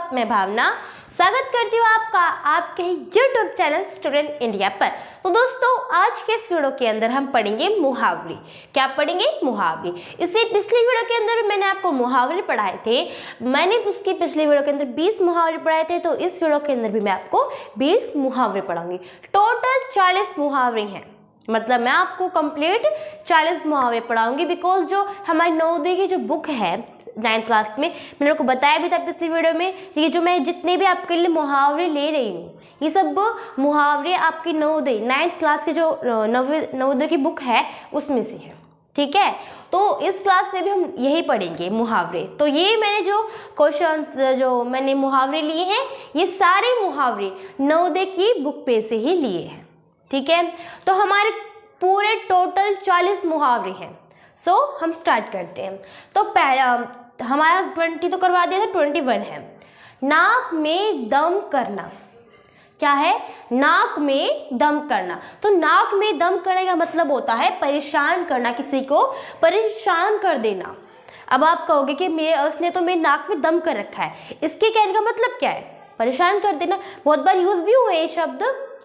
आप, मैं भावना स्वागत करती हूँ आपका आपके YouTube चैनल स्टूडेंट इंडिया पर। तो दोस्तों, आज के इस वीडियो के अंदर हम पढ़ेंगे मुहावरे। क्या पढ़ेंगे? मुहावरे। इससे पिछली वीडियो के अंदर मैंने आपको मुहावरे पढ़ाए थे। मैंने उसकी पिछली वीडियो के अंदर 20 मुहावरे पढ़ाए थे, तो इस वीडियो के अंदर भी मैं आपको 20 मुहावरे पढ़ाऊंगी। टोटल 40 मुहावरे हैं, मतलब मैं आपको कंप्लीट 40 मुहावरे पढ़ाऊंगी। बिकॉज जो हमारी नवोदय की जो बुक है 9th क्लास में, मैंने आपको बताया भी था पिछली वीडियो में, ये जो मैं जितने भी आपके लिए मुहावरे ले रही हूँ, ये सब मुहावरे आपकी नवोदय 9th क्लास की जो नवोदय की बुक है उसमें से है। ठीक है, तो इस क्लास में भी हम यही पढ़ेंगे मुहावरे। तो ये मैंने जो क्वेश्चन जो मैंने मुहावरे लिए हैं, ये सारे मुहावरे नवोदय की बुक पे से ही लिए हैं। ठीक है, तो हमारे पूरे टोटल 40 मुहावरे हैं। सो हम स्टार्ट करते हैं। तो पहला हमारा 20 तो करवा दिया था, 21 है। नाक में दम करना। क्या है? नाक में दम करना। तो नाक में दम करने का मतलब होता है परेशान करना, किसी को परेशान कर देना। अब आप कहोगे कि उसने तो मेरे नाक में दम कर रखा है, इसके कहने का मतलब क्या है? परेशान कर देना। बहुत बार यूज भी हुआ ये शब्द,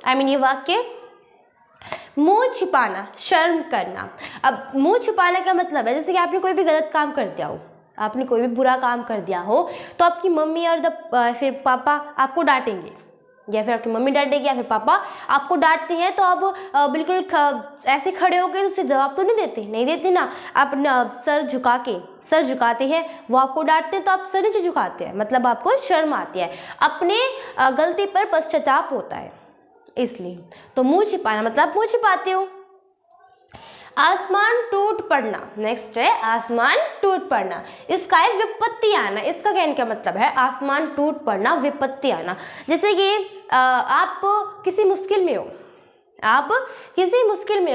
ये वाक्य। मुंह छिपाना, शर्म करना। अब मुंह छिपाने का मतलब है जैसे कि आपने कोई भी गलत काम कर दिया हो, आपने कोई भी बुरा काम कर दिया हो, तो आपकी मम्मी और फिर पापा आपको डांटेंगे, या फिर आपकी मम्मी डांटेगी या फिर पापा आपको डांटते हैं, तो आप बिल्कुल ऐसे खड़े होकर उससे जवाब तो नहीं देते ना। आप सर झुकाते हैं, वो आपको डांटते हैं तो आप सर नीचे झुकाते हैं, मतलब आपको शर्म आती है, अपने गलती पर पश्चाताप होता है, इसलिए। तो मुंह छिपाना मतलब मुंह छिपाते हो। आसमान टूट पड़ना, नेक्स्ट है आसमान टूट पड़ना। इसका है विपत्ति आना। इसका कहने का मतलब है आसमान टूट पड़ना, विपत्ति आना। जैसे कि आप किसी मुश्किल में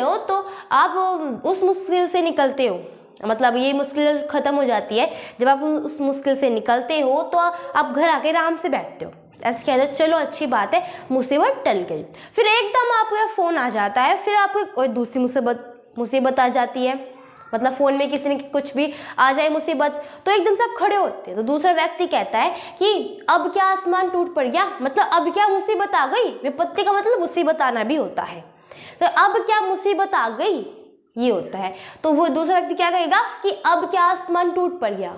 हो, तो आप उस मुश्किल से निकलते हो, मतलब ये मुश्किल खत्म हो जाती है जब आप उस मुश्किल से निकलते हो, तो आप घर आके आराम से बैठते हो, ऐसे कहते हैं चलो अच्छी बात है, मुसीबत टल गई। फिर एकदम आपका फ़ोन आ जाता है, फिर आपको कोई दूसरी मुसीबत आ जाती है, मतलब फ़ोन में किसी ने कुछ भी आ जाए मुसीबत, तो एकदम से आप खड़े होते हैं। तो दूसरा व्यक्ति कहता है कि अब क्या आसमान टूट पड़ गया, मतलब अब क्या मुसीबत आ गई। विपत्ति का मतलब मुसीबत आना भी होता है, तो अब क्या मुसीबत आ गई ये होता है। तो वो दूसरा व्यक्ति क्या कहेगा कि अब क्या आसमान टूट पड़ गया।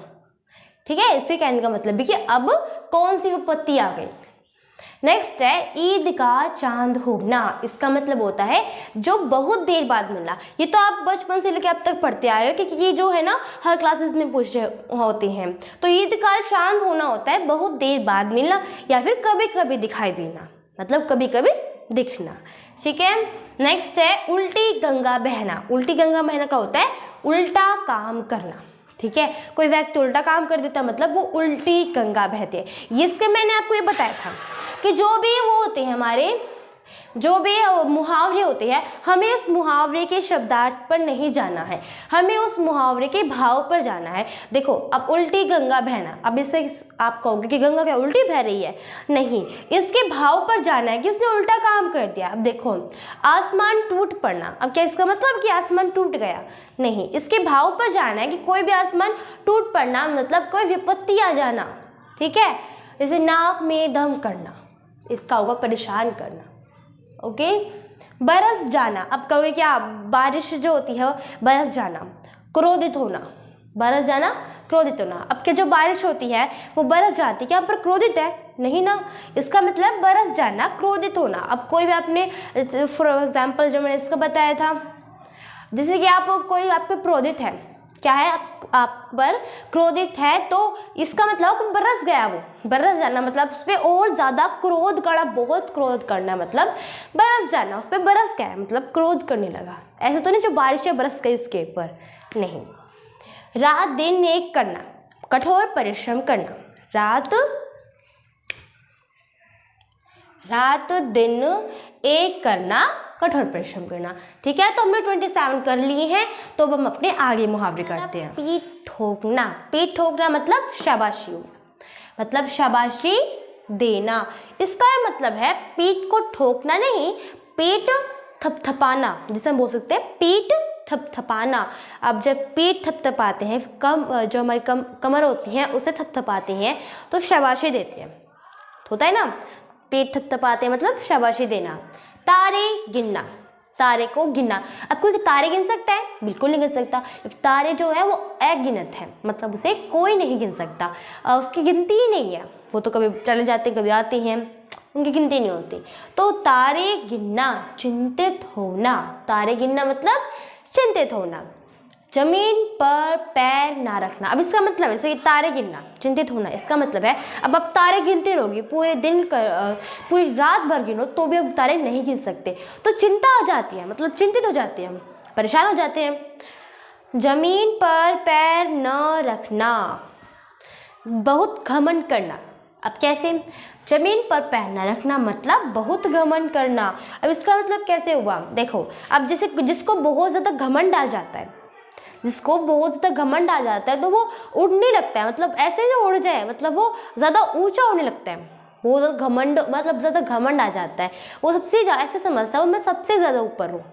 ठीक है, इसे कहने का मतलब भी कि अब कौन सी विपत्ति आ गई। नेक्स्ट है ईद का चांद होना। इसका मतलब होता है जो बहुत देर बाद मिलना। ये तो आप बचपन से लेकर अब तक पढ़ते आए हो, क्योंकि ये जो है ना हर क्लासेस में पूछ होते हैं। तो ईद का चांद होना होता है बहुत देर बाद मिलना, या फिर कभी कभी दिखाई देना, मतलब कभी कभी दिखना। ठीक है, नेक्स्ट है उल्टी गंगा बहना। उल्टी गंगा बहना का होता है उल्टा काम करना। ठीक है, कोई व्यक्ति उल्टा काम कर देता है, मतलब वो उल्टी गंगा बहती है। इसके मैंने आपको ये बताया था कि जो भी वो होते हैं हमारे, जो भी मुहावरे होते हैं, हमें उस मुहावरे के शब्दार्थ पर नहीं जाना है, हमें उस मुहावरे के भाव पर जाना है। देखो, अब उल्टी गंगा बहना, अब इससे आप कहोगे कि गंगा क्या उल्टी बह रही है? नहीं, इसके भाव पर जाना है कि उसने उल्टा काम कर दिया। अब देखो, आसमान टूट पड़ना, अब क्या इसका मतलब कि आसमान टूट गया? नहीं, इसके भाव पर जाना है कि कोई भी आसमान टूट पड़ना मतलब कोई विपत्ति आ जाना। ठीक है, जैसे नाक में दम करना, इसका होगा परेशान करना। ओके, बरस जाना। अब कहोगे क्या बारिश जो होती है बरस जाना, क्रोधित होना। बरस जाना, क्रोधित होना। अब क्या जो बारिश होती है वो बरस जाती है, क्या पर क्रोधित है? नहीं ना, इसका मतलब बरस जाना, क्रोधित होना। अब कोई भी आपने फॉर एग्जाम्पल जो मैंने इसका बताया था, जैसे कि कोई आपके क्रोधित है, क्या है आप पर क्रोधित है, तो इसका मतलब बरस गया, वो बरस जाना मतलब उस पर और ज़्यादा क्रोध करना, बहुत क्रोध करना, मतलब बरस जाना, उस पर बरस गया मतलब क्रोध करने लगा। ऐसे तो नहीं जो बारिश है बरस गई उसके ऊपर, नहीं। रात दिन एक करना, कठोर परिश्रम करना। रात दिन एक करना, कठोर परिश्रम करना। ठीक है, तो हमने 27 कर लिए हैं, तो अब हम अपने आगे मुहावरे करते हैं। पीठ ठोकना। पीठ ठोकना मतलब शाबाशी, मतलब शाबाशी देना। इसका मतलब है पीठ को ठोकना नहीं, पीठ थपथपाना, जिसे हम बोल सकते हैं पीठ थपथपाना। अब जब पीठ थपथपाते हैं, जो हमारी कमर होती है उसे थपथपाते हैं तो शाबाशी देते हैं, होता है ना, पीठ थपथपाते हैं मतलब शाबाशी देना। तारे गिनना, तारे को गिनना। अब कोई तारे गिन सकता है? बिल्कुल नहीं गिन सकता, क्योंकि तारे जो है वो अगिनत है, मतलब उसे कोई नहीं गिन सकता, उसकी गिनती ही नहीं है, वो तो कभी चले जाते कभी आते हैं, उनकी गिनती नहीं होती। तो तारे गिनना, चिंतित होना, तारे गिनना मतलब चिंतित होना। जमीन पर पैर ना रखना। अब इसका मतलब जैसे कि तारे गिनना, चिंतित होना, इसका मतलब है अब आप तारे गिनते रहोगे पूरे दिन पूरी रात भर गिनो तो भी अब तारे नहीं गिन सकते, तो चिंता आ जाती है, मतलब चिंतित हो जाते हैं, परेशान हो जाते हैं। जमीन पर पैर न रखना, बहुत घमंड करना। अब कैसे? जमीन पर पैर न रखना मतलब बहुत घमंड करना। अब इसका मतलब कैसे हुआ? देखो, अब जैसे जिसको बहुत ज़्यादा घमंड आ जाता है, जिसको बहुत ज़्यादा घमंड आ जाता है तो वो उड़ने लगता है, मतलब ऐसे ना उड़ जाए, मतलब वो ज़्यादा ऊंचा होने लगता है। वो घमंड मतलब ज़्यादा घमंड आ जाता है, वो सबसे ऐसे समझता है मैं सबसे ज़्यादा ऊपर हूँ,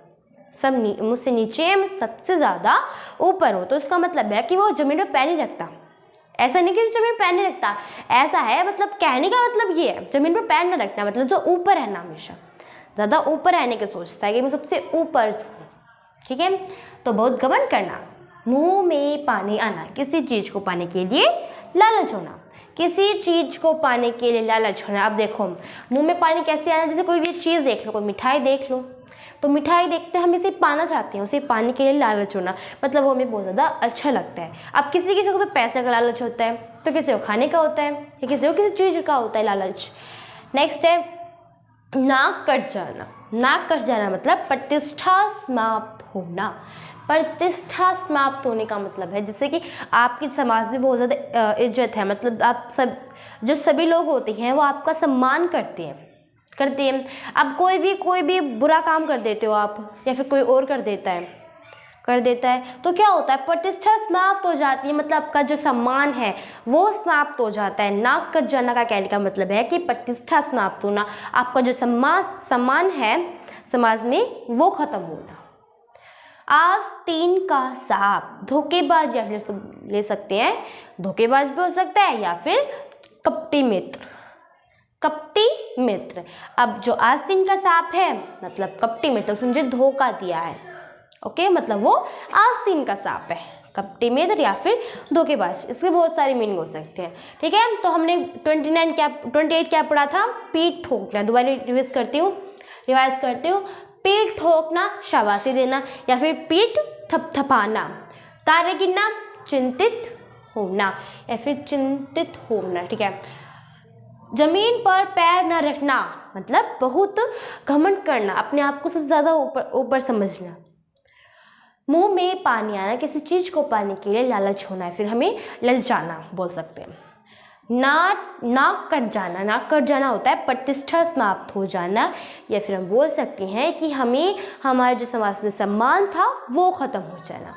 सब मुझसे नीचे है, मैं सबसे ज़्यादा ऊपर हूँ। तो इसका मतलब है कि वो ज़मीन पर पैर नहीं रखता। ऐसा नहीं कि ज़मीन पर पैर नहीं रखता, ऐसा है मतलब कहने का मतलब ये है, ज़मीन पर पैर न रखना मतलब जो ऊपर रहना, हमेशा ज़्यादा ऊपर रहने की सोचता है कि मैं सबसे ऊपर हूँ, ठीक है। तो बहुत घमंड करना। मुंह में पानी आना, किसी चीज़ को पाने के लिए लालच होना, किसी चीज़ को पाने के लिए लालच होना। अब देखो, मुंह में पानी कैसे आना? जैसे कोई भी चीज़ देख लो, कोई मिठाई देख लो, तो मिठाई देखते हम इसे पाना चाहते हैं, उसे पाने के लिए लालच होना, मतलब वो हमें बहुत ज़्यादा अच्छा लगता है। अब किसी किसी को तो पैसे का लालच होता है, तो किसी को खाने का होता है, या किसी को किसी चीज़ का होता है लालच। नेक्स्ट है नाक कट जाना। नाक कट जाना मतलब प्रतिष्ठा समाप्त होना। प्रतिष्ठा समाप्त होने का मतलब है जैसे कि आपकी समाज में बहुत ज़्यादा इज्जत है, मतलब आप सब जो सभी लोग होते हैं वो आपका सम्मान करते हैं। अब कोई भी बुरा काम कर देते हो आप, या फिर कोई और कर देता है तो क्या होता है? प्रतिष्ठा समाप्त हो जाती है, मतलब आपका जो सम्मान है वो समाप्त हो जाता है। नाक कट जाना का कहने का मतलब है कि प्रतिष्ठा समाप्त होना, आपका जो सम्मान है समाज में वो खत्म होना। आस्तीन का सांप, धोखेबाज या फिर ले सकते हैं, धोखेबाज भी हो सकता है या फिर कपटी मित्र। कपटी मित्र, अब जो आस्तीन का सांप है मतलब कपटी मित्र, उसने मुझे धोखा दिया है, ओके, मतलब वो आस्तीन का सांप है, कपटी मित्र या फिर धोखेबाज, इसके बहुत सारे मीनिंग हो सकते हैं, ठीक है। तो हमने 28 क्या पढ़ा था? पीठ ठोकना। दोबारा रिवाइज करती हूँ। पीठ ठोकना, शाबाशी देना, या फिर पीठ थपथपाना। तारे गिनना, चिंतित होना या फिर चिंतित होना, ठीक है। जमीन पर पैर न रखना मतलब बहुत घमंड करना, अपने आप को सबसे ज़्यादा ऊपर समझना। मुंह में पानी आना, किसी चीज़ को पाने के लिए लालच होना है, फिर हमें ललचाना बोल सकते हैं। नाक कट जाना, नाक कट जाना होता है प्रतिष्ठा समाप्त हो जाना, या फिर हम बोल सकते हैं कि हमें हमारे जो समाज में सम्मान था वो ख़त्म हो जाना।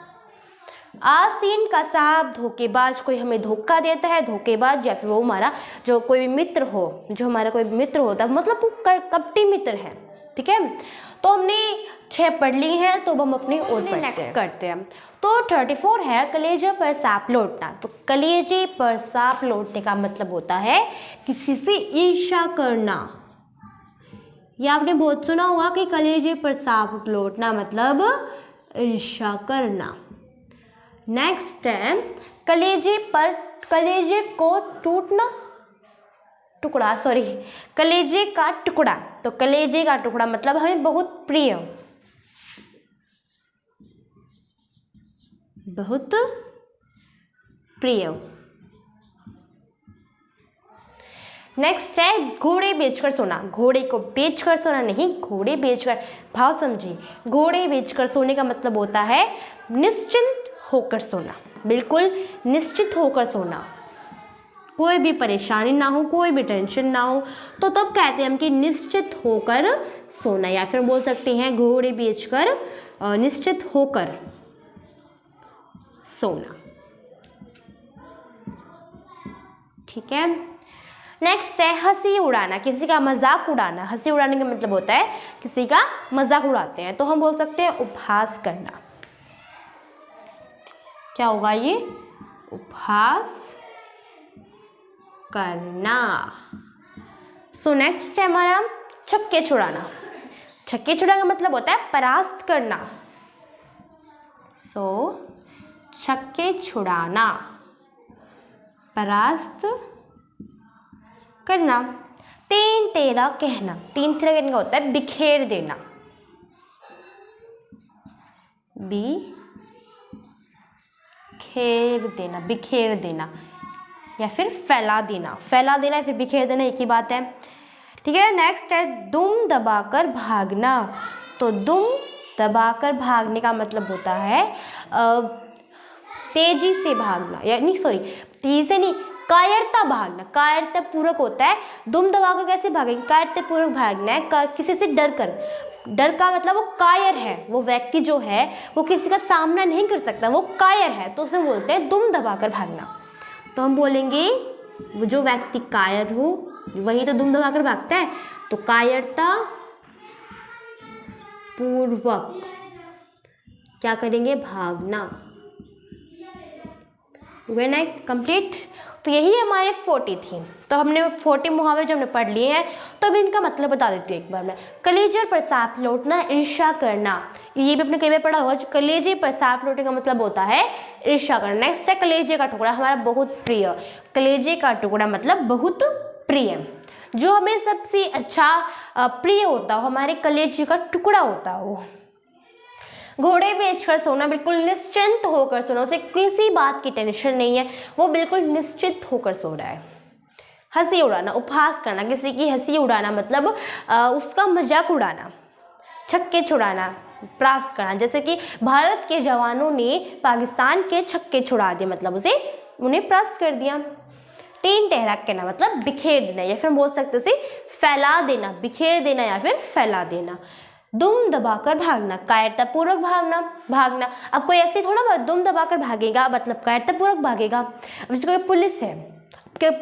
आस्तीन का सांप, धोखेबाज, कोई हमें धोखा देता है, धोखेबाज, या फिर वो हमारा जो कोई भी मित्र हो, जो हमारा कोई मित्र होता है मतलब वो कपटी मित्र है, ठीक है। तो हमने 6 पढ़ ली हैं, तो हम अपनी और नेक्स्ट करते हैं। तो 34 है कलेजे पर सांप लौटना। तो कलेजे पर सांप लौटने का मतलब होता है किसी से ईर्ष्या करना। या आपने बहुत सुना होगा कि कलेजे पर सांप लौटना मतलब ईर्ष्या करना। नेक्स्ट है कलेजे को टूटना, कलेजे का टुकड़ा। तो कलेजे का टुकड़ा मतलब हमें बहुत प्रिय, बहुत प्रिय। नेक्स्ट है घोड़े बेचकर सोना। घोड़े को बेचकर सोना नहीं, घोड़े बेचकर, भाव समझिए, घोड़े बेचकर सोने का मतलब होता है निश्चिंत होकर सोना, बिल्कुल निश्चित होकर सोना, कोई भी परेशानी ना हो, कोई भी टेंशन ना हो, तो तब कहते हैं हम कि निश्चित होकर सोना, या फिर बोल सकते हैं घोड़े बेचकर निश्चित होकर सोना, ठीक है। नेक्स्ट है हंसी उड़ाना, किसी का मजाक उड़ाना। हंसी उड़ाने का मतलब होता है किसी का मजाक उड़ाते हैं, तो हम बोल सकते हैं उपहास करना, क्या होगा ये? उपहास करना। सो नेक्स्ट है हमारा छक्के छुड़ाना। छक्के छुड़ाने का मतलब होता है परास्त करना। सो छक्के छुड़ाना, परास्त करना। तीन तेरा कहना। तीन तेरा कहने का होता है बिखेर देना। बिखेर देना, बिखेर देना या फिर फैला देना। फैला देना या फिर बिखेर देना एक ही बात है। ठीक है, नेक्स्ट है दुम दबाकर भागना। तो दुम दबाकर भागने का मतलब होता है तेजी से भागना, यानी सॉरी तेजी से नहीं, कायरता भागना। कायरता पूर्वक होता है। दुम दबाकर कैसे भागेंगे? कायरता पूर्वक भागना है, किसी से डर कर। डर का मतलब वो कायर है, वो व्यक्ति जो है वो किसी का सामना नहीं कर सकता, वो कायर है, तो उसे बोलते हैं दुम दबाकर भागना। तो हम बोलेंगे वो जो व्यक्ति कायर हो वही तो दुम दबाकर भागता है। तो कायरता पूर्वक क्या करेंगे? भागना। हुए ना कंप्लीट? तो यही हमारे 40 थी। तो हमने 40 मुहावरे जो हमने पढ़ लिए हैं, तो अभी इनका मतलब बता देती हूँ एक बार मैं। कलेजे पर सांप लौटना, ईर्ष्या करना। ये भी अपने कई बार पढ़ा होगा। जो कलेजे पर सांप लौटने का मतलब होता है ईर्ष्या करना। नेक्स्ट है कलेजे का टुकड़ा, हमारा बहुत प्रिय। कलेजे का टुकड़ा मतलब बहुत प्रिय। जो हमें सबसे अच्छा प्रिय होता हो, हमारे कलेजे का टुकड़ा होता हो। घोड़े बेचकर सोना, बिल्कुल निश्चिंत होकर सोना, उसे किसी बात की टेंशन नहीं है, वो बिल्कुल निश्चित होकर सो रहा है। हंसी उड़ाना, उपहास करना, किसी की हंसी उड़ाना मतलब उसका मजाक उड़ाना। छक्के छुड़ाना, परास्त करना, जैसे कि भारत के जवानों ने पाकिस्तान के छक्के छुड़ा दिए, मतलब उन्हें परास्त कर दिया। तीन तेरा कहना मतलब बिखेर देना, या फिर बोल सकते उसे फैला देना, बिखेर देना या फिर फैला देना। दुम दबाकर भागना, कायरतापूर्वक भागना। अब कोई ऐसे थोड़ा बहुत दुम दबाकर भागेगा मतलब कायरतापूर्वक भागेगा। अब जैसे कोई पुलिस है,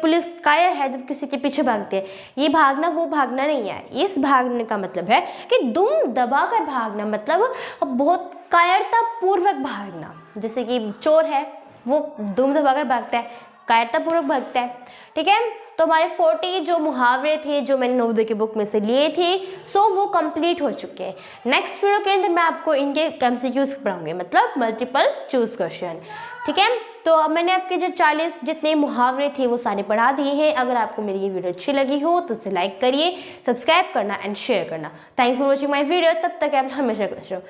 पुलिस कायर है, जब किसी के पीछे भागती है, ये भागना वो भागना नहीं है। इस भागने का मतलब है कि दुम दबाकर भागना मतलब बहुत कायरतापूर्वक भागना। जैसे कि चोर है, वो दुम दबाकर भागता है, कायरतापूर्वक भागता है। ठीक है, तो हमारे 40 जो मुहावरे थे जो मैंने नवोदय की बुक में से लिए थे, सो वो कंप्लीट हो चुके हैं। नेक्स्ट वीडियो के अंदर मैं आपको इनके MCQs पढ़ाऊंगी, मतलब मल्टीपल चूज क्वेश्चन। ठीक है, तो अब मैंने आपके जो 40 जितने मुहावरे थे वो सारे पढ़ा दिए हैं। अगर आपको मेरी ये वीडियो अच्छी लगी हो तो इसे लाइक करिए, सब्सक्राइब करना एंड शेयर करना। Thanks for watching my video. तब तक आप हमेशा खुश रहो।